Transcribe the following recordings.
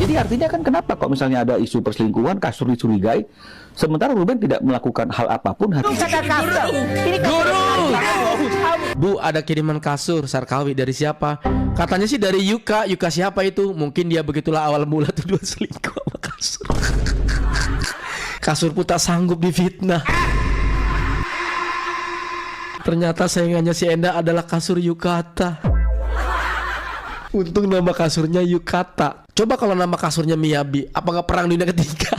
Jadi artinya kan kenapa kok misalnya ada isu perselingkuhan, kasur dicurigai, sementara Ruben tidak melakukan hal apapun. Guru! Bu, ada kiriman kasur Sarkawi dari siapa? Katanya sih dari Yuka. Yuka siapa itu? Mungkin dia begitulah awal mula tuduhan selingkuh sama kasur. Kasur pun tak sanggup difitnah. Ternyata saingannya si Enda adalah kasur Yukata. Untung nama kasurnya Yukata. Coba kalau nama kasurnya Miyabi, apa nggak perang dunia ketiga?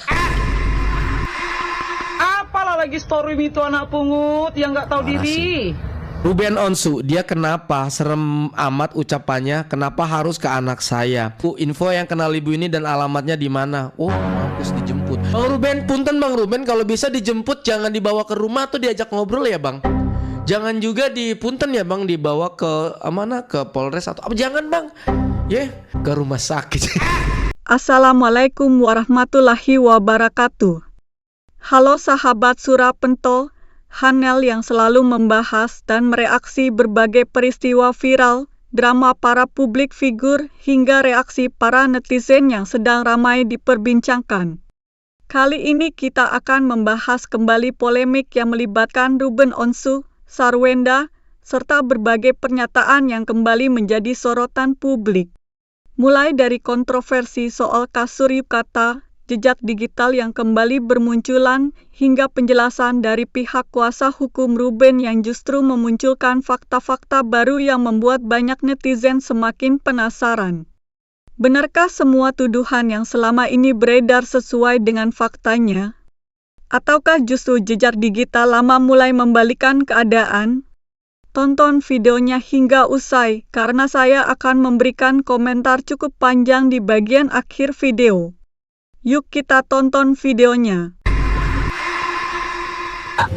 Apalah lagi story itu anak pungut yang nggak tahu diri. Ruben Onsu, dia kenapa serem amat ucapannya? Kenapa harus ke anak saya? Info yang kenal ibu ini dan alamatnya di mana? Oh, mampus dijemput. Bang Ruben, punten Bang Ruben, kalau bisa dijemput jangan dibawa ke rumah atau diajak ngobrol ya Bang. Jangan juga punten ya Bang, dibawa ke mana, ke Polres atau apa, jangan Bang. Ke rumah sakit. Assalamualaikum warahmatullahi wabarakatuh. Halo sahabat Surapento, Hanel yang selalu membahas dan mereaksi berbagai peristiwa viral, drama para publik figur, hingga reaksi para netizen yang sedang ramai diperbincangkan. Kali ini kita akan membahas kembali polemik yang melibatkan Ruben Onsu, Sarwenda, serta berbagai pernyataan yang kembali menjadi sorotan publik. Mulai dari kontroversi soal kasur Yukata, jejak digital yang kembali bermunculan, hingga penjelasan dari pihak kuasa hukum Ruben yang justru memunculkan fakta-fakta baru yang membuat banyak netizen semakin penasaran. Benarkah semua tuduhan yang selama ini beredar sesuai dengan faktanya? Ataukah justru jejak digital lama mulai membalikan keadaan? Tonton videonya hingga usai, karena saya akan memberikan komentar cukup panjang di bagian akhir video. Yuk kita tonton videonya.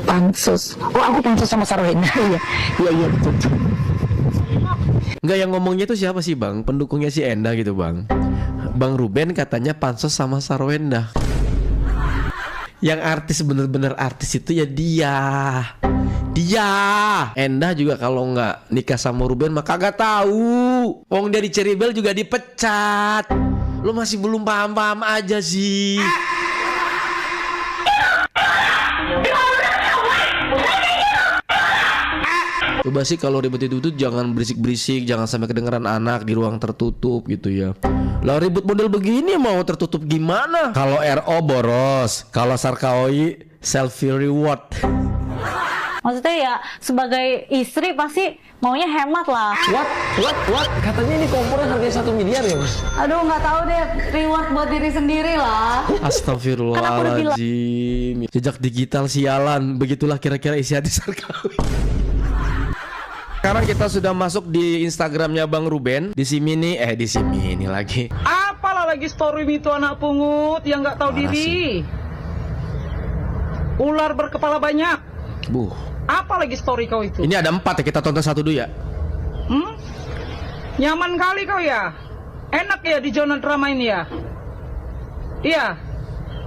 Pansus. Oh, aku pansus sama Sarwenda. Iya betul. Enggak, yang ngomongnya itu siapa sih Bang? Pendukungnya si Enda gitu Bang. Bang Ruben katanya pansos sama Sarwenda. Yang artis bener-bener artis itu ya dia. Enda juga kalau nggak nikah sama Ruben mah kagak tahu. Wong dari Ceribel juga dipecat. Lu masih belum paham-paham aja sih. Coba sih kalau ribut itu jangan berisik-berisik, jangan sampai kedengeran anak di ruang tertutup gitu ya. Lah ribut model begini mau tertutup gimana? Kalau RO boros, kalau Sarkawi selfie reward. Maksudnya ya sebagai istri pasti maunya hemat lah. What? Katanya ini kompornya harganya 1 miliar ya Mas? Aduh nggak tahu deh, reward buat diri sendiri lah. Astagfirullahaladzim. Jejak digital sialan. Begitulah kira-kira isi hati Sarkawi. Sekarang kita sudah masuk di Instagramnya Bang Ruben. Di sini lagi. Apalah lagi story itu anak pungut yang nggak tahu diri. Ular berkepala banyak. Apa lagi story kau itu? Ini ada 4 ya, kita tonton satu dulu ya. Nyaman kali kau ya. Enak ya di zona drama ini ya. Iya.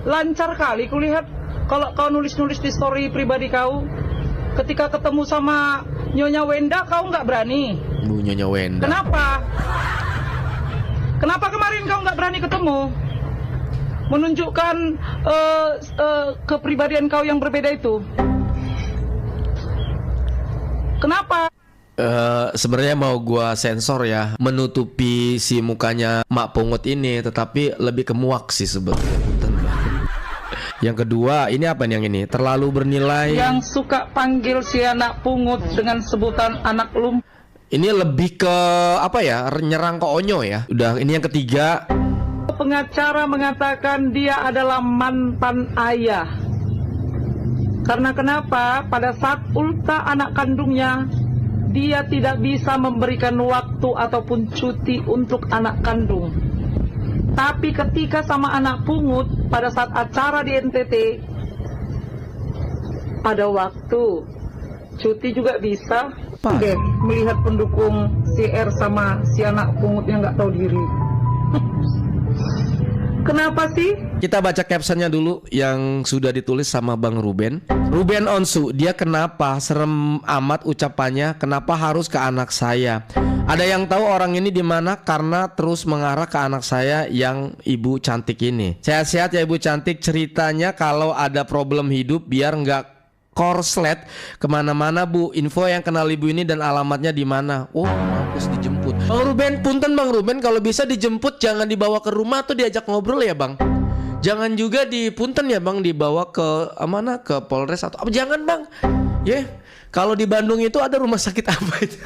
Lancar kali kulihat kalau kau nulis-nulis di story pribadi kau. Ketika ketemu sama Nyonya Wenda kau nggak berani. Bu Nyonya Wenda. Kenapa? Kenapa kemarin kau nggak berani ketemu? Menunjukkan kepribadian kau yang berbeda itu. Kenapa? Sebenarnya mau gua sensor ya, menutupi si mukanya Mak Pungut ini, tetapi lebih ke muak sih sebetulnya. Yang kedua, ini apa nih yang ini? Terlalu bernilai. Yang suka panggil si anak pungut dengan sebutan anak lump. Ini lebih ke apa ya? Nyerang ke Onyo ya. Udah, ini yang ketiga. Pengacara mengatakan dia adalah mantan ayah. Karena kenapa? Pada saat ulta anak kandungnya, dia tidak bisa memberikan waktu ataupun cuti untuk anak kandung. Tapi ketika sama anak pungut, pada saat acara di NTT, ada waktu, cuti juga bisa. Oke, melihat pendukung CR sama si anak pungut yang nggak tahu diri. Kenapa sih? Kita baca captionnya dulu yang sudah ditulis sama Bang Ruben. Ruben Onsu, dia kenapa serem amat ucapannya? Kenapa harus ke anak saya? Ada yang tahu orang ini di mana karena terus mengarah ke anak saya yang ibu cantik ini. Sehat-sehat ya ibu cantik. Ceritanya kalau ada problem hidup biar nggak korslet kemana-mana bu. Info yang kenal ibu ini dan alamatnya di mana. Oh mampus dijemput. Bang Ruben, punten Bang Ruben, kalau bisa dijemput jangan dibawa ke rumah atau diajak ngobrol ya Bang. Jangan juga dipunten ya Bang dibawa ke mana ke Polres atau apa, jangan Bang. Ya, kalau di Bandung itu ada rumah sakit apa itu?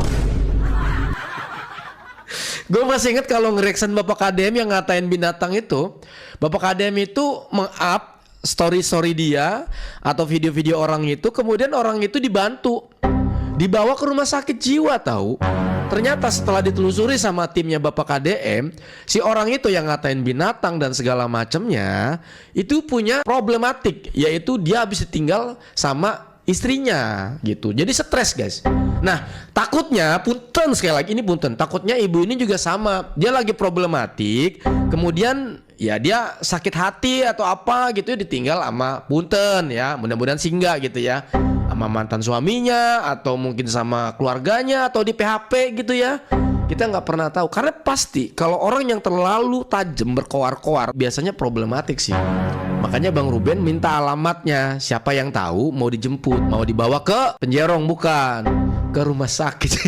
Gue masih inget kalau nge-reaction Bapak KDM yang ngatain binatang itu. Bapak KDM itu meng-up story dia atau video-video orang itu, kemudian orang itu dibawa ke rumah sakit jiwa tahu. Ternyata setelah ditelusuri sama timnya Bapak KDM, si orang itu yang ngatain binatang dan segala macamnya itu punya problematik, yaitu dia habis ditinggal sama istrinya gitu. Jadi stres guys. Nah takutnya punten, sekali lagi ini punten, takutnya ibu ini juga sama. Dia lagi problematik, kemudian ya dia sakit hati atau apa gitu ya, ditinggal sama punten ya. Mudah-mudahan singgah gitu ya, sama mantan suaminya atau mungkin sama keluarganya atau di PHP gitu ya. Kita nggak pernah tahu, karena pasti kalau orang yang terlalu tajam berkoar-koar biasanya problematik sih. Makanya Bang Ruben minta alamatnya, siapa yang tahu mau dijemput, mau dibawa ke Penjerong bukan ke rumah sakit.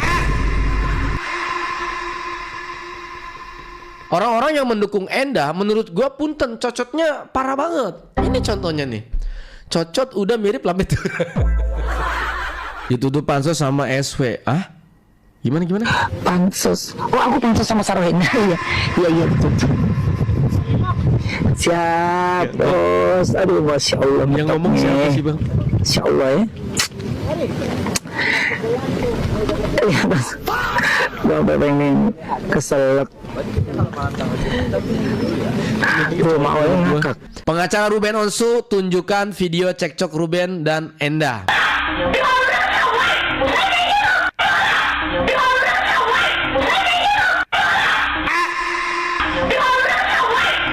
Orang-orang yang mendukung Endah menurut gua punten cocotnya parah banget. Ini contohnya nih, cocot udah mirip Lambetura. Dituduh pansos sama SW. Ah? Gimana? Pansos. Oh aku pansos sama Sarohin. Iya betul. Siap bos. Aduh masya Allah. Yang ngomong siapa sih Bang? Masya Allah ya. Iya bos. Bang pengen keselak. Tuh mau ngakak. Pengacara Ruben Onsu tunjukkan video cekcok Ruben dan Endah.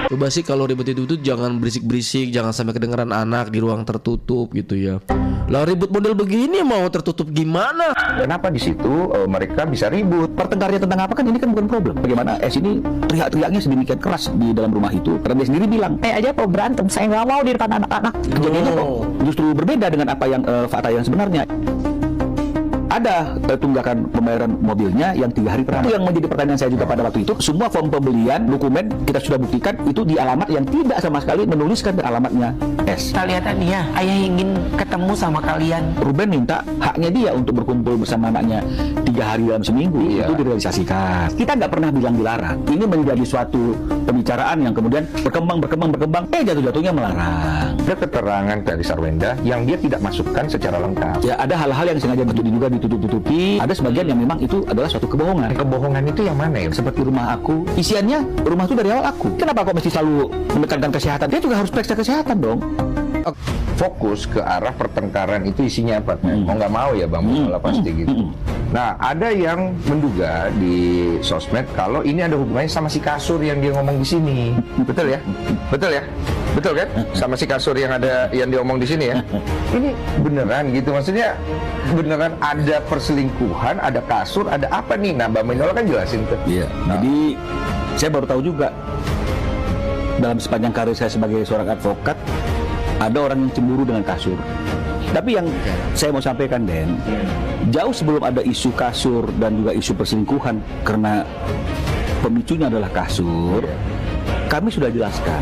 Coba sih kalau ribut itu jangan berisik-berisik, jangan sampai kedengeran anak di ruang tertutup gitu ya. Lah ribut model begini mau tertutup gimana? Kenapa di situ mereka bisa ribut? Pertengkarnya tentang apa kan ini kan bukan problem. Bagaimana S ini teriak-teriaknya sedemikian keras di dalam rumah itu karena dia sendiri bilang, Aja mau berantem, saya nggak mau di depan anak-anak. kejadiannya kok justru berbeda dengan apa yang fakta yang sebenarnya. Ada tunggakan pembayaran mobilnya yang 3 hari terakhir. Itu yang menjadi pertanyaan saya juga pada waktu itu. Semua form pembelian, dokumen kita sudah buktikan itu di alamat yang tidak sama sekali menuliskan alamatnya S. Kita lihat dia, ayah ingin ketemu sama kalian. Ruben minta haknya dia untuk berkumpul bersama anaknya 3 hari dalam seminggu. Itu direalisasikan. Kita nggak pernah bilang dilarang. Ini menjadi suatu pembicaraan yang kemudian berkembang. Jatuh-jatuhnya melarang. Ada keterangan dari Sarwenda yang dia tidak masukkan secara lengkap. Ya ada hal-hal yang sengaja diduga ditutup-tutupi. Ada sebagian yang memang itu adalah suatu kebohongan. Kebohongan itu yang mana ya? Seperti rumah aku, isiannya rumah itu dari awal aku. Kenapa kok mesti selalu menekankan kesehatan? Dia juga harus periksa kesehatan dong. Fokus ke arah pertengkaran itu isinya apa? Mau nggak mau ya Bang, malah pasti gitu. Nah, ada yang menduga di sosmed kalau ini ada hubungannya sama si kasur yang dia ngomong di sini. Betul ya? Betul kan? Sama si kasur yang ada yang diomong di sini ya. Ini beneran gitu, maksudnya beneran ada perselingkuhan, ada kasur, ada apa nih? Nah, Mbak Minola kan jelasin tuh. Iya. Jadi saya baru tahu juga dalam sepanjang karir saya sebagai seorang advokat ada orang yang cemburu dengan kasur. Tapi yang saya mau sampaikan Den, jauh sebelum ada isu kasur dan juga isu perselingkuhan karena pemicunya adalah kasur, kami sudah jelaskan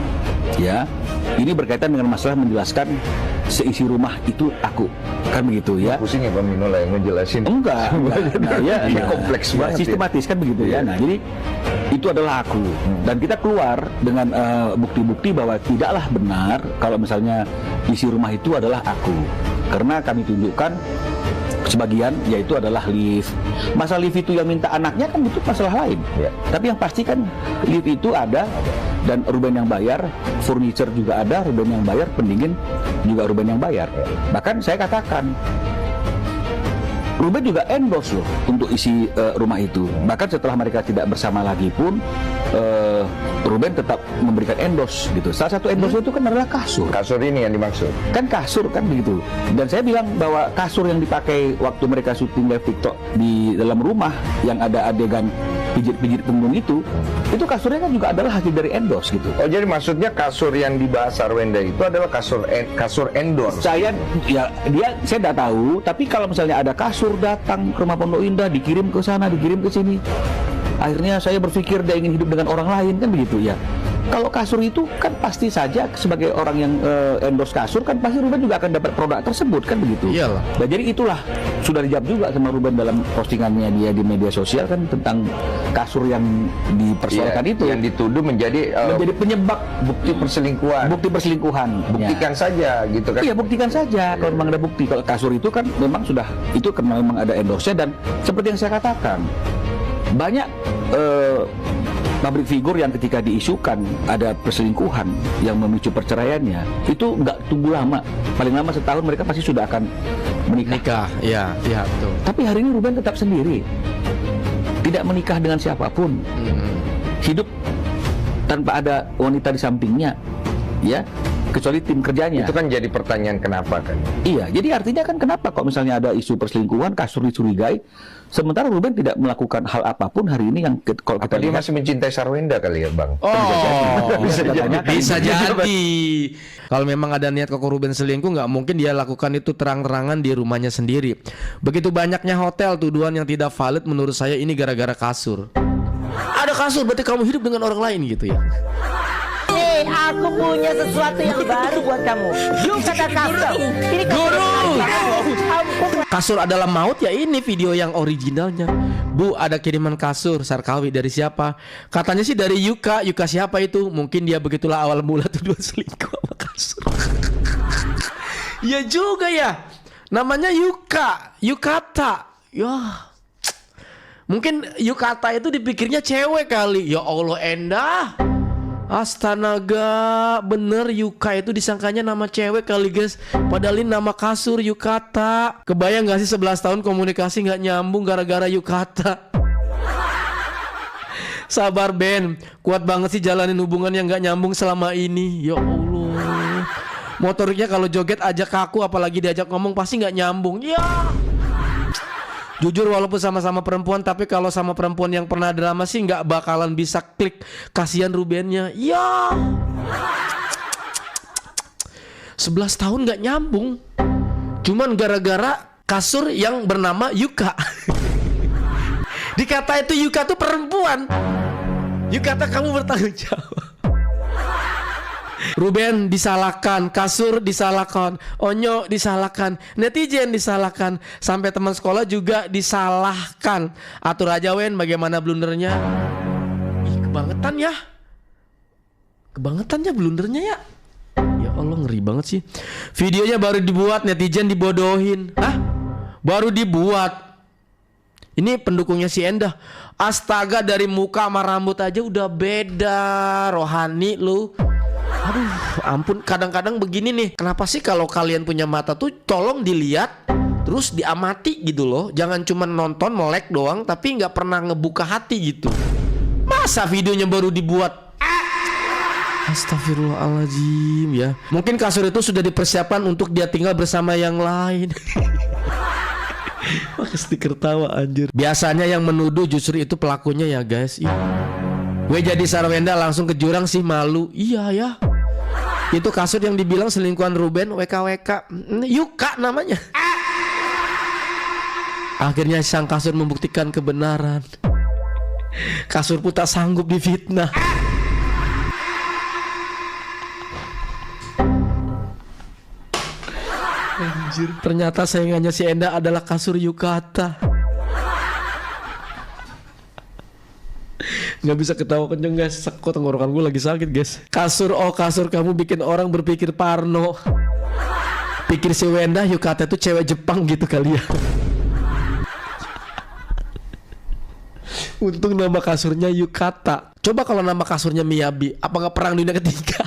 ya. Ini berkaitan dengan masalah menjelaskan seisi rumah itu aku, kan begitu ya. Pusing ya Bang Minola yang ngejelasin. Enggak. Ini kompleks banget. Sistematis kan begitu ya. Nah, jadi itu adalah aku. Dan kita keluar dengan bukti-bukti bahwa tidaklah benar kalau misalnya isi rumah itu adalah aku. Karena kami tunjukkan sebagian yaitu adalah lift. Masalah lift itu yang minta anaknya kan itu masalah lain. Ya. Tapi yang pasti kan lift itu ada dan Ruben yang bayar, furniture juga ada, Ruben yang bayar, pendingin juga Ruben yang bayar. Bahkan saya katakan Ruben juga endorse loh untuk isi rumah itu. Bahkan setelah mereka tidak bersama lagi pun Ruben tetap memberikan endorse gitu. Salah satu endorse itu kan adalah kasur. Kasur ini yang dimaksud. Kan kasur kan begitu. Dan saya bilang bahwa kasur yang dipakai waktu mereka syuting live TikTok di dalam rumah yang ada adegan pijit-pijit punggung itu kasurnya kan juga adalah hasil dari endorse gitu. Oh, jadi maksudnya kasur yang dibahas Sarwenda itu adalah kasur endorse. Saya tidak tahu, tapi kalau misalnya ada kasur datang ke rumah Pondok Indah, dikirim ke sana, dikirim ke sini, akhirnya saya berpikir dia ingin hidup dengan orang lain, kan begitu ya. Kalau kasur itu kan pasti saja sebagai orang yang endorse kasur kan pasti Ruben juga akan dapat produk tersebut, kan begitu. Iyalah. Nah, jadi itulah sudah dijawab juga sama Ruben dalam postingannya dia di media sosial kan tentang kasur yang dipersoalkan itu yang dituduh menjadi penyebab bukti perselingkuhan. Bukti perselingkuhan. Buktikan saja gitu kan. Iya, buktikan saja kalau memang ada bukti. Kalau kasur itu kan memang sudah itu karena memang ada endorse-nya, dan seperti yang saya katakan banyak pabrik figur yang ketika diisukan ada perselingkuhan yang memicu perceraiannya itu nggak tunggu lama, paling lama setahun mereka pasti sudah akan menikah. Iya betul. Tapi hari ini Ruben tetap sendiri, tidak menikah dengan siapapun, hidup tanpa ada wanita di sampingnya, ya, kecuali tim kerjanya. Itu kan jadi pertanyaan kenapa kan? Iya, jadi artinya kan kenapa kok misalnya ada isu perselingkuhan, kasur dicurigai, sementara Ruben tidak melakukan hal apapun hari ini yang kalau kita Dia lihat masih mencintai Sarwenda kali ya, Bang? Bisa jadi. Kalau memang ada niat Koko Ruben selingkuh, nggak mungkin dia lakukan itu terang-terangan di rumahnya sendiri. Begitu banyaknya hotel tuduhan yang tidak valid, menurut saya ini gara-gara kasur. Ada kasur berarti kamu hidup dengan orang lain gitu ya. Aku punya sesuatu yang baru buat kamu. Yuk kata kasur. Ini Guru. Kasur adalah maut ya, ini video yang originalnya. Bu, ada kiriman kasur Sarkawi dari siapa? Katanya sih dari Yuka. Yuka siapa itu? Mungkin dia begitulah awal mula tuduhan selingkuh sama kasur. Ya juga ya. Namanya Yuka, Yukata. Ya. Mungkin Yukata itu dipikirnya cewek kali. Ya Allah, Endah. Astaga, bener Yuka itu disangkanya nama cewek kali guys. Padahal ini nama kasur Yukata. Kebayang gak sih 11 tahun komunikasi gak nyambung gara-gara Yukata. Sabar Ben, kuat banget sih jalanin hubungan yang gak nyambung selama ini. Ya Allah. Motoriknya kalau joget aja kaku, apalagi diajak ngomong pasti gak nyambung. Ya. Jujur walaupun sama-sama perempuan, tapi kalau sama perempuan yang pernah drama sih nggak bakalan bisa klik. Kasihan Rubennya. Ya 11 tahun nggak nyambung, cuman gara-gara kasur yang bernama Yuka. Dikata itu Yuka tuh perempuan. Yukata kamu bertanggung jawab. Ruben disalahkan, kasur disalahkan, Onyo disalahkan, netizen disalahkan, sampai teman sekolah juga disalahkan. Atur aja Wen bagaimana blundernya. Ih, kebangetan ya blundernya ya. Ya Allah, ngeri banget sih. Videonya baru dibuat, netizen dibodohin. Hah? Baru dibuat. Ini pendukungnya si Endah. Astaga, dari muka sama rambut aja udah beda. Rohani lu. Aduh, ampun, kadang-kadang begini nih. Kenapa sih kalau kalian punya mata tuh tolong dilihat, terus diamati gitu loh. Jangan cuma nonton, melek doang, tapi nggak pernah ngebuka hati gitu. Masa videonya baru dibuat? Astagfirullahaladzim ya. Mungkin kasur itu sudah dipersiapkan untuk dia tinggal bersama yang lain. Pakai stiker tawa anjir. Biasanya yang menuduh justru itu pelakunya ya guys. Gue jadi Sarwenda langsung ke jurang sih, malu. Iya ya. Itu kasur yang dibilang selingkuhan Ruben, WKWK. Yuka namanya. Akhirnya sang kasur membuktikan kebenaran. Kasur pun tak sanggup difitnah. Anjir, ternyata saingannya si Enda adalah kasur Yukata. Nggak bisa ketawa kenceng guys, sekot tenggorokan gue lagi sakit guys. Kasur, oh kasur kamu bikin orang berpikir parno. Pikir si Wenda Yukata itu cewek Jepang gitu kali ya. Untung nama kasurnya Yukata. Coba kalau nama kasurnya Miyabi, apa nggak perang dunia ketiga?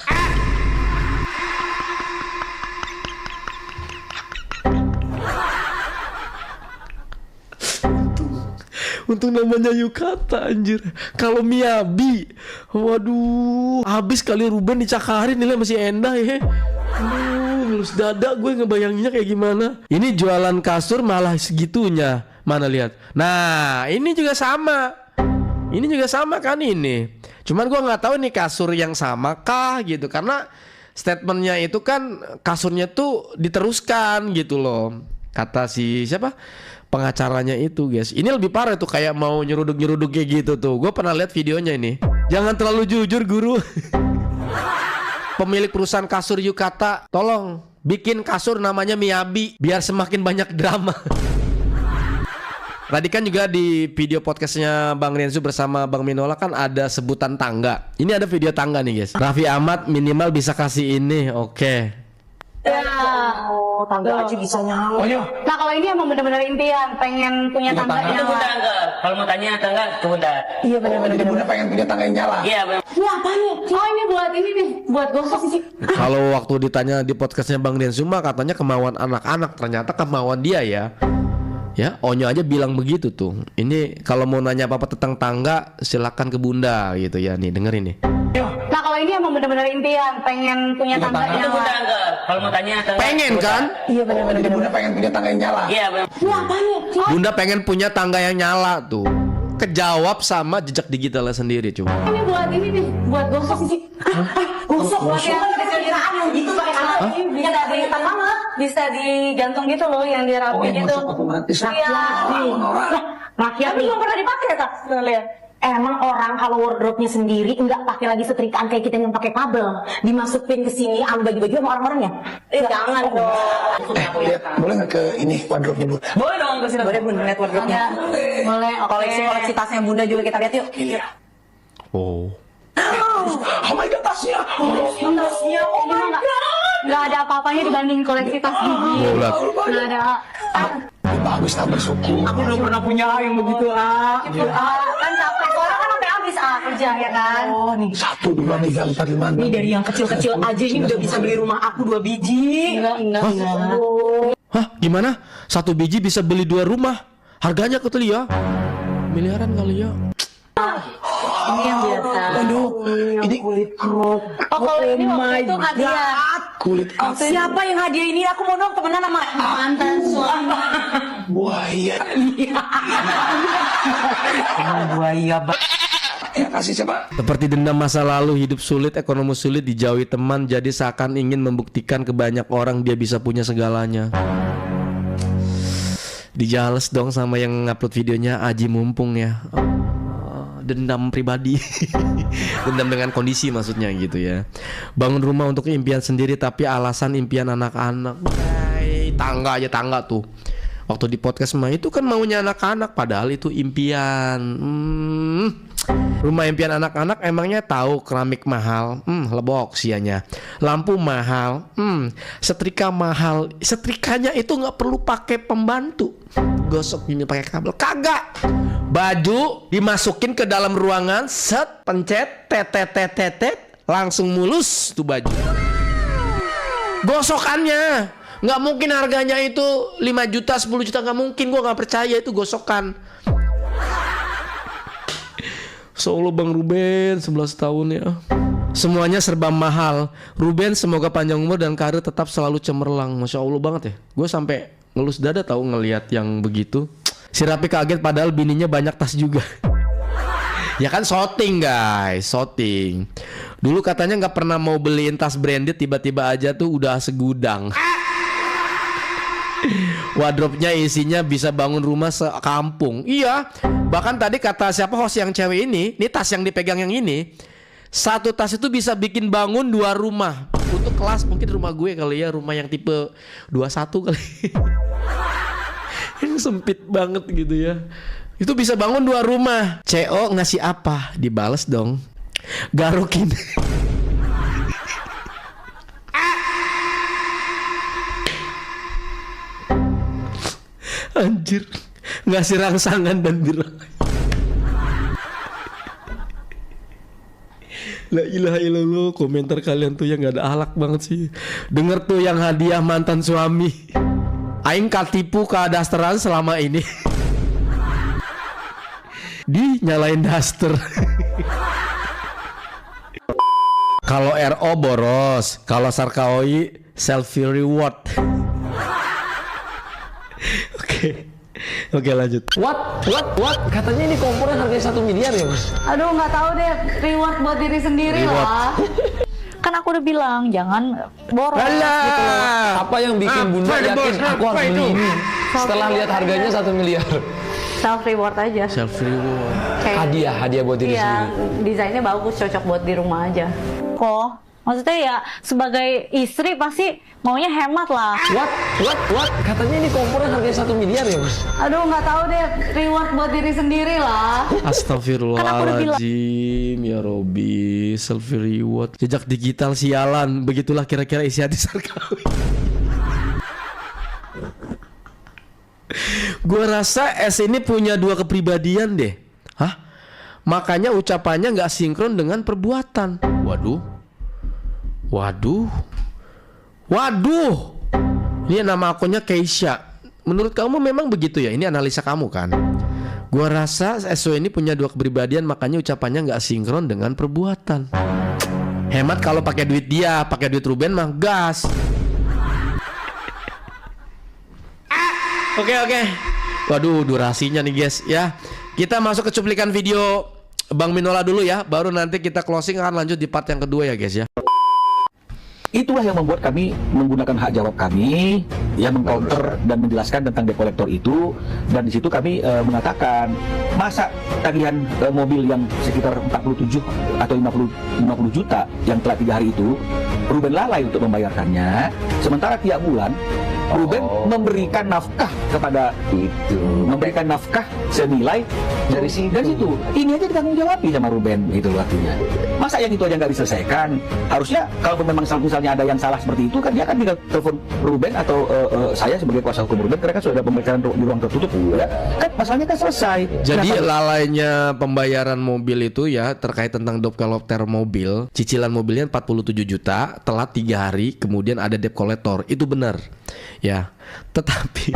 Untung namanya Yukata anjir. Kalau Miyabi, waduh, habis kali Ruben dicakarin nih masih Endah ya. Ngelus dada gue ngebayanginnya kayak gimana. Ini jualan kasur malah segitunya, Mana lihat. Nah, ini juga sama. Ini juga sama kan ini. Cuman gua nggak tahu nih kasur yang sama kah gitu, karena statementnya itu kan kasurnya tuh diteruskan gitu loh. Kata si siapa? Pengacaranya itu, guys. Ini lebih parah tuh, kayak mau nyeruduk-nyeruduk kayak gitu tuh. Gue pernah lihat videonya ini. Jangan terlalu jujur, guru. Pemilik perusahaan kasur Yukata, tolong bikin kasur namanya Miyabi biar semakin banyak drama. Tadi kan juga di video podcastnya Bang Renzu bersama Bang Minola kan ada sebutan tangga. Ini ada video tangga nih, guys. Raffi Ahmad minimal bisa kasih ini. Oke. Ya. Oh, tangga aja bisa nyala. Nah, kalau ini emang bener-bener impian, pengen punya tangga yang Itu bunda enggak. Kalau mau tanya tangga ke bunda. Iya benar-benar. Bunda pengen punya tangga yang nyala. Iya benar. Ini apa nih? Oh, ini buat ini nih, buat gosok sih. Kalau waktu ditanya di podcastnya Bang Densu mah katanya kemauan anak-anak, ternyata kemauan dia ya. Ya, Onyo aja bilang begitu tuh. Ini kalau mau nanya apa-apa tentang tangga, silakan ke bunda gitu ya. Nih dengerin nih. Nah, kalau ini emang bener-bener impian, pengen punya tangga Itu yang bunda enggak. Kalau mau tanya tangga. Pengen kan? Iya benar-benar. Bunda pengen punya tangga yang nyala. Iya benar. Ini apa nih? Bunda pengen punya tangga yang nyala tuh. Kejawab sama jejak digitalnya sendiri cuma. Ini buat ini nih, buat gosok sih. Gosok buat yang kecil-kecilan yang gitu pakai tangan. Bisa keringetan banget. Bisa digantung gitu loh, yang dirapi gitu. Iya. Rakyat Tapi belum pernah dipakai tak? Lihat. Emang orang kalau wardrobe-nya sendiri nggak pakai lagi setrikaan kayak kita yang pakai kabel, dimasukin ke sini bagi-bagi sama orang-orang ya? Jangan dong. Lihat, boleh nggak ke ini wardrobe-nya Bunda? Boleh dong ke sini. Boleh Bunda lihat wardrobe-nya. Boleh, oke. Koleksi tasnya Bunda juga kita lihat yuk. Oh. Oh my god, tasnya. Tasnya, oh my god. Nggak ada apa-apanya dibanding koleksi tas gigi. Bulat. Nggak ada. Bagus, tak bersyukur. Aku belum pernah punya yang begitu, Kan capek, soalnya kan sampai habis kerja ya kan. Oh nih. 1, 2, 3, 4, 5, 6. Ini dari yang kecil-kecil aja ini udah bisa beli rumah aku 2 biji. Enggak. Hah, gimana? 1 biji bisa beli 2 rumah? Harganya kali ya? Miliaran kali ya? Ini yang biasa. Aduh, ini Kulit kerut. Oh, kalau ini waktu itu hadiah. kulit apa? Siapa yang hadiah ini? Aku mau dong temenan sama Mantan suami. Buaya. buaya. Ya, kasih siapa? Seperti dendam masa lalu, hidup sulit, ekonomi sulit, dijauhi teman, jadi seakan ingin membuktikan ke banyak orang dia bisa punya segalanya. Dijales dong sama yang ngupload videonya, Aji Mumpung ya. Dendam pribadi. Dendam dengan kondisi maksudnya gitu ya. Bangun rumah untuk impian sendiri tapi alasan impian anak-anak. Tangga aja tangga tuh. Waktu di podcast mah itu kan maunya anak-anak, padahal itu impian. Rumah impian anak-anak emangnya tahu keramik mahal, lebok sianya. Lampu mahal, setrika mahal. Setrikanya itu nggak perlu pakai pembantu. Gosok ini pakai kabel, kagak. Baju dimasukin ke dalam ruangan, set, pencet, tetet, langsung mulus tuh baju. Gosokannya nggak mungkin harganya itu 5 juta, 10 juta, nggak mungkin. Gua nggak percaya itu gosokan. Solo Bang Ruben 11 tahun ya. Semuanya serba mahal. Ruben semoga panjang umur dan karir tetap selalu cemerlang. Masya Allah banget ya. Gue sampai ngelus dada tahu ngelihat yang begitu. Si Rapi kaget padahal bininya banyak tas juga. Ya kan shooting guys, shooting. Dulu katanya nggak pernah mau beliin tas branded, tiba-tiba aja tuh udah segudang. Wardrobe-nya isinya bisa bangun rumah sekampung. Iya. Bahkan tadi kata siapa host yang cewek ini tas yang dipegang yang ini, satu tas itu bisa bikin bangun 2 rumah. Untuk kelas mungkin rumah gue kali ya, rumah yang tipe 21 kali. Yang sempit banget gitu ya. Itu bisa bangun 2 rumah. CO ngasih apa? Dibales dong. Garokin. Anjir, ngasih rangsangan dan bilang la ilaha illallah. Komentar kalian tuh yang gak ada akhlak banget sih. Denger tuh yang hadiah mantan suami. Aing katipu kadasteran selama ini. Di nyalain daster. Kalau RO boros, kalau Sarkaoi selfie reward. Oke. Oke, lanjut. What? Katanya ini komponen harganya 1 miliar ya, Mas? Aduh, nggak tahu deh, reward buat diri sendiri lah. Kan aku udah bilang jangan boros gitu loh. Apa yang bikin Bunda yakin aku harus beli ini? Setelah lihat harganya 1 miliar. Self reward aja. Self reward. Kayak, Hadiah buat diri iya, sendiri. desainnya bagus, cocok buat di rumah aja. Kok? Maksudnya ya sebagai istri pasti maunya hemat lah. What? Katanya ini komponen harganya 1 miliar ya, Mas? Aduh, nggak tahu deh, reward buat diri sendiri lah. Astagfirullahaladzim, ya Robi, self reward, jejak digital sialan, begitulah kira-kira isi hati Sarkawi. Gua rasa S ini punya 2 kepribadian deh. Hah? Makanya ucapannya nggak sinkron dengan perbuatan. Waduh. Ini nama akunnya Keisha. Menurut kamu memang begitu ya? Ini analisa kamu kan? Gua rasa SW ini punya 2 kepribadian, makanya ucapannya nggak sinkron dengan perbuatan. Hemat kalau pakai duit dia, pakai duit Ruben mah gas. Oke. Waduh, durasinya nih guys ya. Kita masuk ke cuplikan video Bang Minola dulu ya, baru nanti kita closing akan lanjut di part yang kedua ya guys ya. Itulah yang membuat kami menggunakan hak jawab kami, yang mengcounter dan menjelaskan tentang debt collector itu, dan di situ kami mengatakan masa tagihan mobil yang sekitar 47 atau 50 juta yang telah 3 hari itu Ruben lalai untuk membayarkannya, sementara tiap bulan Ruben memberikan nafkah kepada memberikan nafkah senilai dari situ. Ini aja ditanggung jawabi sama Ruben, itu artinya. Masa yang itu aja nggak diselesaikan? Harusnya kalau memang misalnya ada yang salah seperti itu kan dia kan tinggal telepon Ruben atau saya sebagai kuasa hukum Ruben, karena kan sudah ada pemeriksaan di ruang tertutup ya. Kan masalahnya kan selesai. Jadi lalainya pembayaran mobil itu ya terkait tentang debt collector mobil, cicilan mobilnya 47 juta, telat 3 hari, kemudian ada debt collector. Itu benar. Ya, tetapi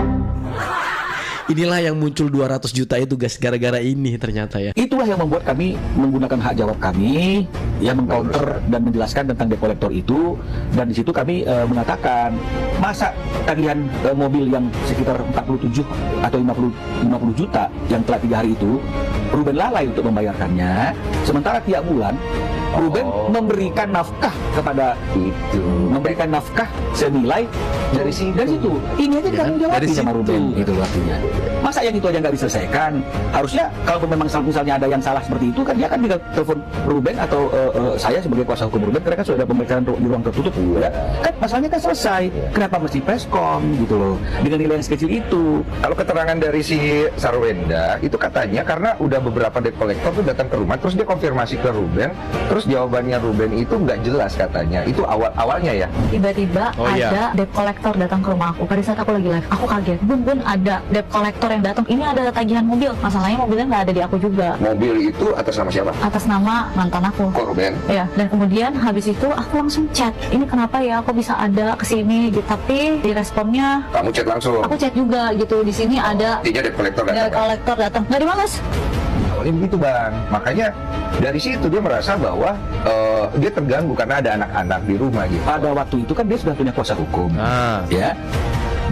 inilah yang muncul 200 juta itu guys, gara-gara ini ternyata ya. Itulah yang membuat kami menggunakan hak jawab kami, yang mengcounter dan menjelaskan tentang debt collector itu, dan di situ kami mengatakan masa tagihan mobil yang sekitar 47 atau 50 juta yang telah 3 hari itu Ruben lalai untuk membayarkannya, sementara tiap bulan Ruben memberikan nafkah kepada memberikan nafkah senilai dari situ. Ini aja ditanggung jawabi sama Ruben, itu artinya. Masa yang itu aja nggak diselesaikan? Harusnya kalau memang misalnya ada yang salah seperti itu kan dia kan tinggal telepon Ruben atau saya sebagai kuasa hukum Ruben, karena kan sudah ada pemeriksaan di ruang tertutup ya. Kan masalahnya kan selesai. Kenapa mesti preskon gitu loh dengan nilai yang sekecil itu? Kalau keterangan dari si Sarwenda itu katanya karena udah beberapa debt collector tuh datang ke rumah, terus dia konfirmasi ke Ruben, terus jawabannya Ruben itu nggak jelas katanya. Itu awalnya ya. Tiba-tiba ada debt collector datang ke rumah aku. Pada saat aku lagi live, aku kaget. Bun, ada debt collector yang datang. Ini ada tagihan mobil. Masalahnya mobilnya nggak ada di aku juga. Mobil itu atas nama siapa? Atas nama mantan aku. Kok Ruben? Ya, dan kemudian habis itu aku langsung chat. Ini kenapa ya? Aku bisa ada kesini? Gitu. Tapi di responnya Kamu chat langsung? aku chat juga gitu. Di sini ada Intinya debt collector datang. debt collector datang. Nggak dibalas. Awalnya begitu bang, makanya dari situ dia merasa bahwa dia terganggu karena ada anak-anak di rumah gitu. Pada waktu itu kan dia sudah punya kuasa hukum, ya.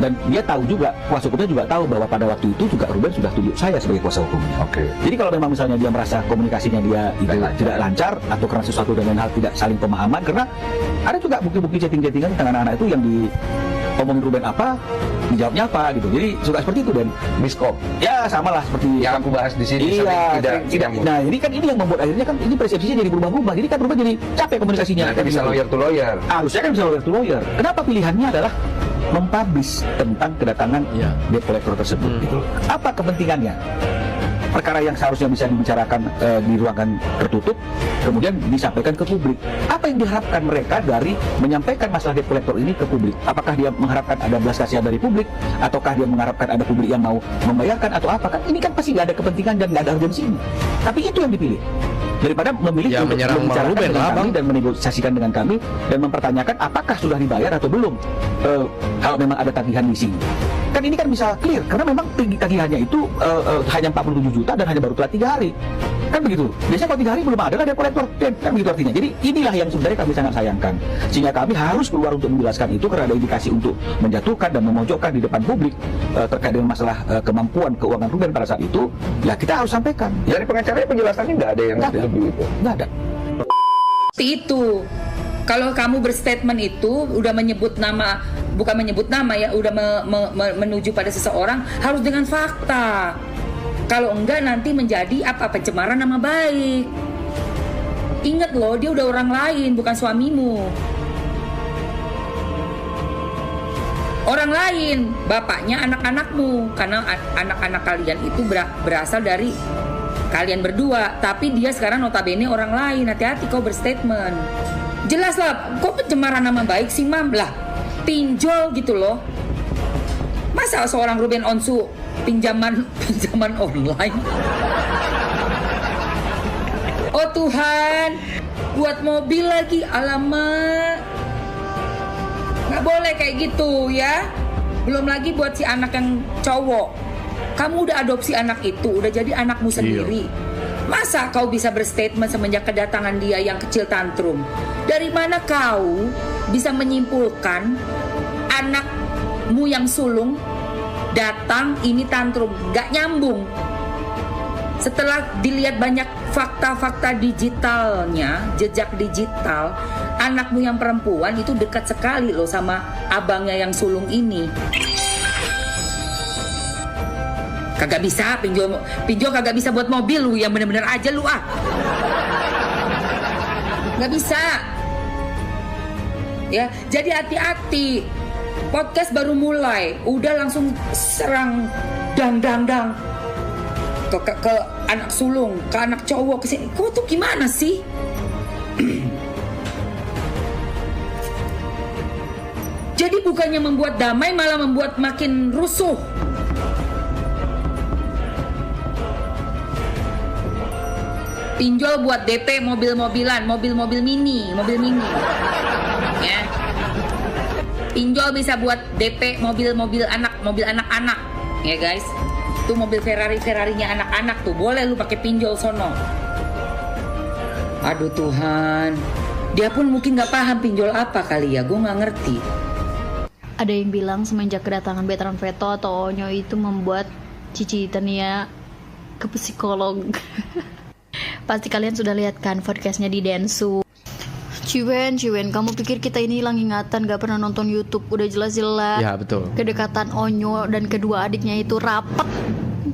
Dan dia tahu juga, kuasa hukumnya juga tahu bahwa pada waktu itu juga Ruben sudah tunjuk saya sebagai kuasa hukumnya. Oke. Jadi kalau memang misalnya dia merasa komunikasinya dia itu tidak lancar atau karena sesuatu dan lain hal tidak saling pemahaman, karena ada juga bukti-bukti chatting-chattingan tentang anak-anak itu yang diomongin Ruben apa, dijawabnya apa gitu. Jadi suka seperti itu dan miskom. Ya sama lah seperti yang aku bahas di sini. Iya, tidak. Nah ini kan ini yang membuat akhirnya kan ini persepsinya jadi berubah-ubah. Jadi kan Ruben jadi capek komunikasinya. Nanti bisa lawyer to lawyer. Harusnya kan bisa lawyer to lawyer. Kenapa pilihannya adalah mempublish tentang kedatangan debt collector tersebut gitu. Apa kepentingannya? Perkara yang seharusnya bisa dibicarakan di ruangan tertutup kemudian disampaikan ke publik. Apa yang diharapkan mereka dari menyampaikan masalah debt collector ini ke publik? Apakah dia mengharapkan ada belas kasihan dari publik, ataukah dia mengharapkan ada publik yang mau membayarkan, atau apa? Kan ini kan pasti nggak ada kepentingan dan nggak ada urgensinya. Tapi itu yang dipilih daripada memilih ya, untuk membicarakan dengan kami dan menegosiasikan dengan kami dan mempertanyakan apakah sudah dibayar atau belum kalau memang ada tagihan di sini. Kan ini kan bisa clear karena memang tinggi tagihannya itu hanya 47 juta dan hanya baru telat 3 hari. Kan begitu. Biasanya kalau 3 hari belum ada dia kolektor. Kan begitu artinya. Jadi inilah yang sebenarnya kami sangat sayangkan. Sehingga kami harus keluar untuk menjelaskan itu karena ada indikasi untuk menjatuhkan dan memojokkan di depan publik terkait dengan masalah kemampuan keuangan Ruben pada saat itu. Ya kita harus sampaikan. Dari pengacaranya penjelasannya nggak ada yang lebih itu. Nggak ada. Seperti itu. Kalau kamu berstatement itu udah menyebut nama, bukan menyebut nama ya, udah menuju pada seseorang harus dengan fakta. Kalau enggak nanti menjadi pencemaran nama baik. Ingat loh, dia udah orang lain, bukan suamimu. Orang lain, bapaknya anak-anakmu, karena anak-anak kalian itu berasal dari kalian berdua. Tapi dia sekarang notabene orang lain. Hati-hati kau berstatement. Jelas lah, kok pencemaran nama baik sih mam lah, pinjol gitu loh. Masa seorang Ruben Onsu pinjaman online? Oh Tuhan, buat mobil lagi, alamak. Nggak boleh kayak gitu ya. Belum lagi buat si anak yang cowok. Kamu udah adopsi anak itu, udah jadi anakmu sendiri. Masa kau bisa berstatement semenjak kedatangan dia yang kecil tantrum? Dari mana kau bisa menyimpulkan anakmu yang sulung datang ini tantrum? Gak nyambung. Setelah dilihat banyak fakta-fakta digitalnya, jejak digital, anakmu yang perempuan itu dekat sekali loh sama abangnya yang sulung ini. Kagak bisa pinjol kagak bisa buat mobil lu, yang bener-bener aja lu ah. Gak bisa. Ya, jadi hati-hati. Podcast baru mulai, udah langsung serang dang ke anak sulung, ke anak cowok, ke sini. Kau tuh gimana sih? Jadi bukannya membuat damai, malah membuat makin rusuh. Pinjol buat DP mobil-mobilan, mobil mini. Ya. Pinjol bisa buat DP mobil anak-anak, ya guys. Itu mobil Ferrari-nya anak-anak tuh, boleh lu pakai pinjol sono. Aduh Tuhan, dia pun mungkin nggak paham pinjol apa kali ya, gue nggak ngerti. Ada yang bilang semenjak kedatangan Betran Veto atau Onyo itu membuat Cici Tania ke psikolog. Pasti kalian sudah lihat kan podcastnya di Densu. Ciwen, kamu pikir kita ini hilang ingatan, gak pernah nonton YouTube? Udah jelas-jelas. Ya betul. Kedekatan Onyo dan kedua adiknya itu rapet.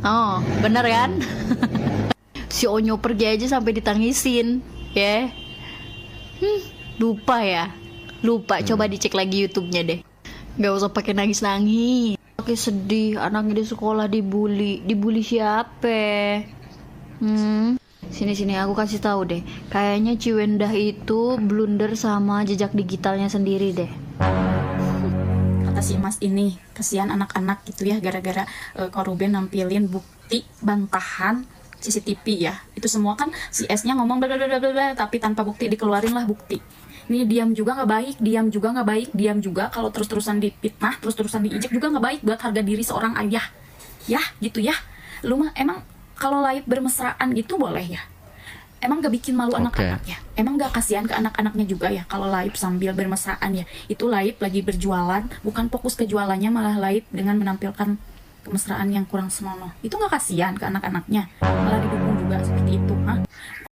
Oh, bener kan? Si Onyo pergi aja sampai ditangisin, ya. Lupa. Coba dicek lagi YouTube-nya deh. Gak usah pakai nangis-nangis. Pakai sedih, anaknya di sekolah dibully. Dibully siapa? Sini aku kasih tahu deh. Kayaknya Ciwendah itu blunder sama jejak digitalnya sendiri deh. Kata si Mas ini, kasihan anak-anak gitu ya, gara-gara Kak Ruben nampilin bukti bantahan CCTV ya. Itu semua kan si S-nya ngomong blablabla, tapi tanpa bukti dikeluarin lah bukti. Ini diam juga nggak baik, diam juga kalau terus-terusan dipitnah, terus-terusan diinjek juga nggak baik buat harga diri seorang ayah. Ya, gitu ya. Lu mah emang kalau live bermesraan gitu boleh ya? Emang gak bikin malu anak-anaknya? Emang gak kasihan ke anak-anaknya juga ya kalau live sambil bermesraan ya? Itu live lagi berjualan, bukan fokus ke jualannya, malah live dengan menampilkan kemesraan yang kurang senonoh. Itu gak kasihan ke anak-anaknya? Malah didukung juga seperti itu.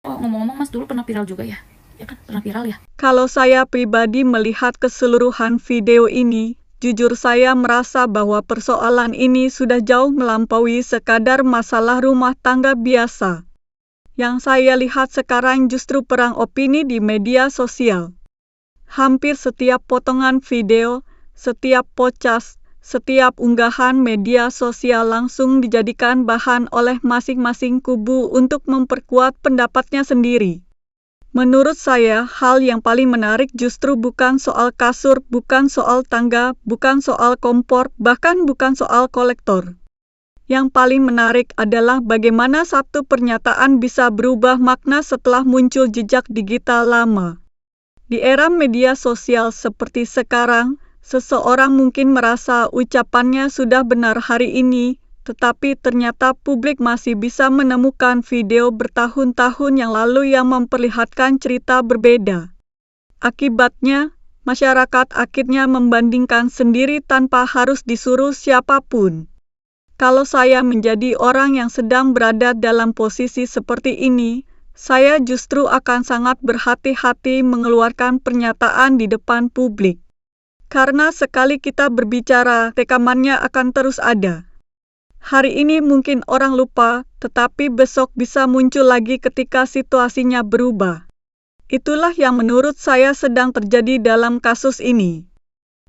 Oh, ngomong-ngomong Mas dulu pernah viral juga ya? Ya kan, pernah viral ya? Kalau saya pribadi melihat keseluruhan video ini, jujur saya merasa bahwa persoalan ini sudah jauh melampaui sekadar masalah rumah tangga biasa. Yang saya lihat sekarang justru perang opini di media sosial. Hampir setiap potongan video, setiap podcast, setiap unggahan media sosial langsung dijadikan bahan oleh masing-masing kubu untuk memperkuat pendapatnya sendiri. Menurut saya, hal yang paling menarik justru bukan soal kasur, bukan soal tangga, bukan soal kompor, bahkan bukan soal kolektor. Yang paling menarik adalah bagaimana satu pernyataan bisa berubah makna setelah muncul jejak digital lama. Di era media sosial seperti sekarang, Seseorang mungkin merasa ucapannya sudah benar hari ini, tetapi ternyata publik masih bisa menemukan video bertahun-tahun yang lalu yang memperlihatkan cerita berbeda. Akibatnya, masyarakat akhirnya membandingkan sendiri tanpa harus disuruh siapapun. Kalau saya menjadi orang yang sedang berada dalam posisi seperti ini, saya justru akan sangat berhati-hati mengeluarkan pernyataan di depan publik. Karena sekali kita berbicara, rekamannya akan terus ada. Hari ini mungkin orang lupa, tetapi besok bisa muncul lagi ketika situasinya berubah. Itulah yang menurut saya sedang terjadi dalam kasus ini.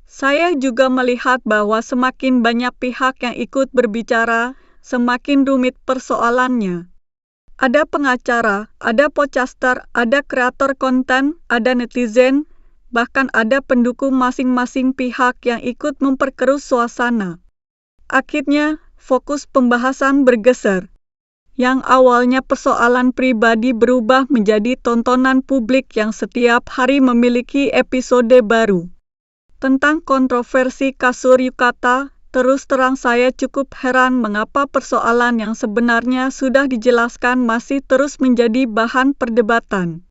Saya juga melihat bahwa semakin banyak pihak yang ikut berbicara, semakin rumit persoalannya. Ada pengacara, ada podcaster, ada kreator konten, ada netizen, bahkan ada pendukung masing-masing pihak yang ikut memperkeruh suasana. Akhirnya, fokus pembahasan bergeser. Yang awalnya persoalan pribadi berubah menjadi tontonan publik yang setiap hari memiliki episode baru. Tentang kontroversi kasur yukata, terus terang saya cukup heran mengapa persoalan yang sebenarnya sudah dijelaskan masih terus menjadi bahan perdebatan.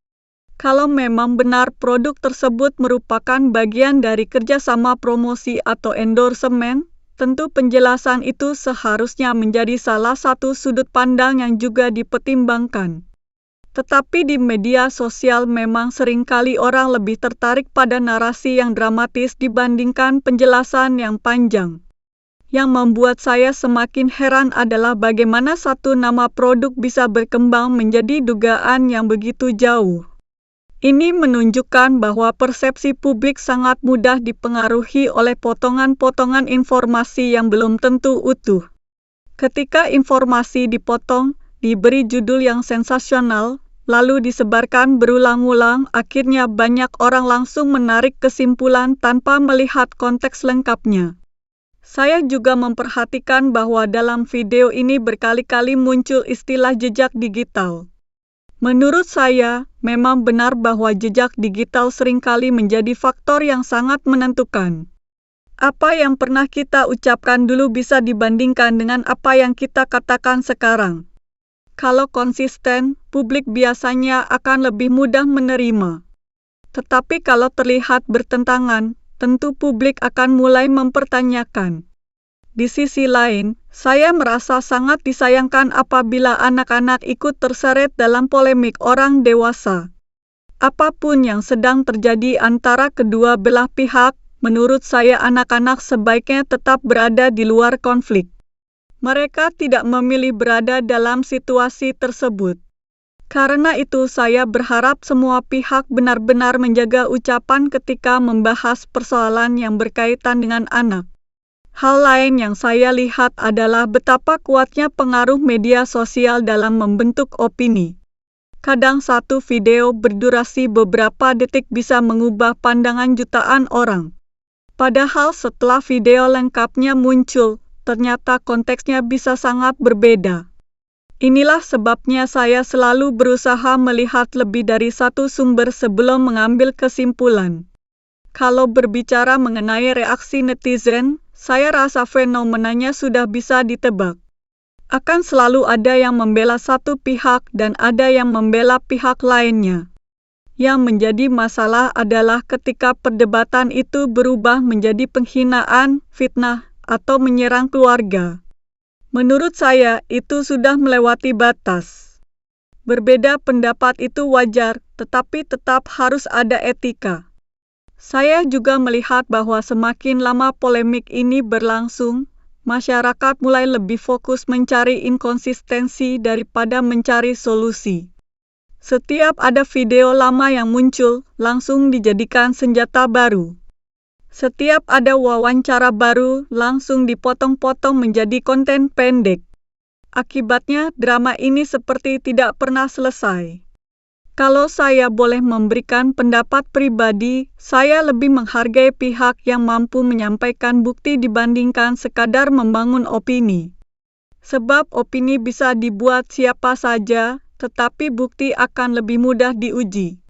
Kalau memang benar produk tersebut merupakan bagian dari kerjasama promosi atau endorsement, tentu penjelasan itu seharusnya menjadi salah satu sudut pandang yang juga dipertimbangkan. Tetapi di media sosial memang seringkali orang lebih tertarik pada narasi yang dramatis dibandingkan penjelasan yang panjang. Yang membuat saya semakin heran adalah bagaimana satu nama produk bisa berkembang menjadi dugaan yang begitu jauh. Ini menunjukkan bahwa persepsi publik sangat mudah dipengaruhi oleh potongan-potongan informasi yang belum tentu utuh. Ketika informasi dipotong, diberi judul yang sensasional, lalu disebarkan berulang-ulang, akhirnya banyak orang langsung menarik kesimpulan tanpa melihat konteks lengkapnya. Saya juga memperhatikan bahwa dalam video ini berkali-kali muncul istilah jejak digital. Menurut saya, memang benar bahwa jejak digital seringkali menjadi faktor yang sangat menentukan. Apa yang pernah kita ucapkan dulu bisa dibandingkan dengan apa yang kita katakan sekarang. Kalau konsisten, publik biasanya akan lebih mudah menerima. Tetapi kalau terlihat bertentangan, tentu publik akan mulai mempertanyakan. Di sisi lain, saya merasa sangat disayangkan apabila anak-anak ikut terseret dalam polemik orang dewasa. Apapun yang sedang terjadi antara kedua belah pihak, menurut saya anak-anak sebaiknya tetap berada di luar konflik. Mereka tidak memilih berada dalam situasi tersebut. Karena itu saya berharap semua pihak benar-benar menjaga ucapan ketika membahas persoalan yang berkaitan dengan anak. Hal lain yang saya lihat adalah betapa kuatnya pengaruh media sosial dalam membentuk opini. Kadang satu video berdurasi beberapa detik bisa mengubah pandangan jutaan orang. Padahal setelah video lengkapnya muncul, ternyata konteksnya bisa sangat berbeda. Inilah sebabnya saya selalu berusaha melihat lebih dari satu sumber sebelum mengambil kesimpulan. Kalau berbicara mengenai reaksi netizen, saya rasa fenomenanya sudah bisa ditebak. Akan selalu ada yang membela satu pihak dan ada yang membela pihak lainnya. Yang menjadi masalah adalah ketika perdebatan itu berubah menjadi penghinaan, fitnah, atau menyerang keluarga. Menurut saya, itu sudah melewati batas. Berbeda pendapat itu wajar, tetapi tetap harus ada etika. Saya juga melihat bahwa semakin lama polemik ini berlangsung, masyarakat mulai lebih fokus mencari inkonsistensi daripada mencari solusi. Setiap ada video lama yang muncul, langsung dijadikan senjata baru. Setiap ada wawancara baru, langsung dipotong-potong menjadi konten pendek. Akibatnya, drama ini seperti tidak pernah selesai. Kalau saya boleh memberikan pendapat pribadi, saya lebih menghargai pihak yang mampu menyampaikan bukti dibandingkan sekadar membangun opini. Sebab opini bisa dibuat siapa saja, tetapi bukti akan lebih mudah diuji.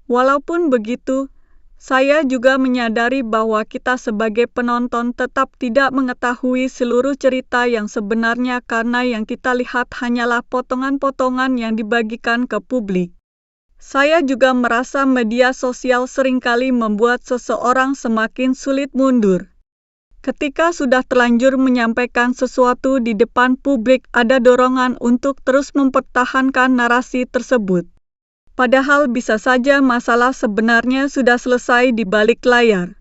Walaupun begitu, Saya juga menyadari bahwa kita sebagai penonton tetap tidak mengetahui seluruh cerita yang sebenarnya karena yang kita lihat hanyalah potongan-potongan yang dibagikan ke publik. Saya juga merasa media sosial seringkali membuat seseorang semakin sulit mundur. Ketika sudah terlanjur menyampaikan sesuatu di depan publik, ada dorongan untuk terus mempertahankan narasi tersebut. Padahal bisa saja masalah sebenarnya sudah selesai di balik layar.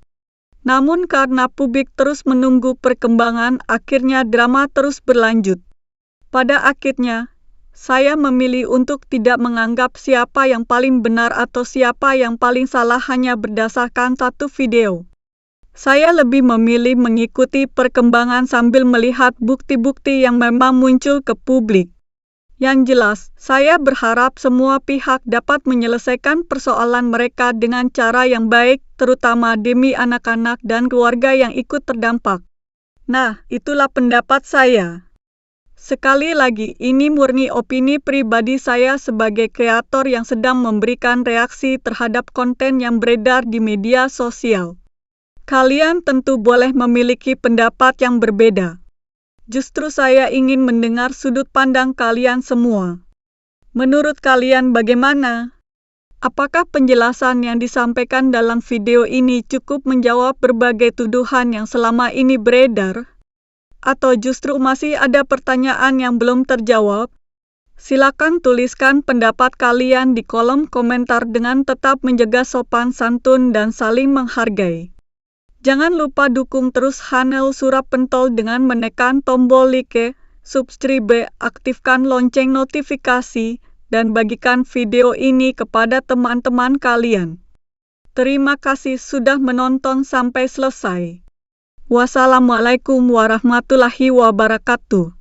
Namun karena publik terus menunggu perkembangan, akhirnya drama terus berlanjut. Pada akhirnya, saya memilih untuk tidak menganggap siapa yang paling benar atau siapa yang paling salah hanya berdasarkan satu video. Saya lebih memilih mengikuti perkembangan sambil melihat bukti-bukti yang memang muncul ke publik. Yang jelas, saya berharap semua pihak dapat menyelesaikan persoalan mereka dengan cara yang baik, terutama demi anak-anak dan keluarga yang ikut terdampak. Nah, itulah pendapat saya. Sekali lagi, ini murni opini pribadi saya sebagai kreator yang sedang memberikan reaksi terhadap konten yang beredar di media sosial. Kalian tentu boleh memiliki pendapat yang berbeda. Justru saya ingin mendengar sudut pandang kalian semua. Menurut kalian bagaimana? Apakah penjelasan yang disampaikan dalam video ini cukup menjawab berbagai tuduhan yang selama ini beredar? Atau justru masih ada pertanyaan yang belum terjawab? Silakan tuliskan pendapat kalian di kolom komentar dengan tetap menjaga sopan santun dan saling menghargai. Jangan lupa dukung terus channel Surap Pentol dengan menekan tombol like, subscribe, aktifkan lonceng notifikasi, dan bagikan video ini kepada teman-teman kalian. Terima kasih sudah menonton sampai selesai. Wassalamualaikum warahmatullahi wabarakatuh.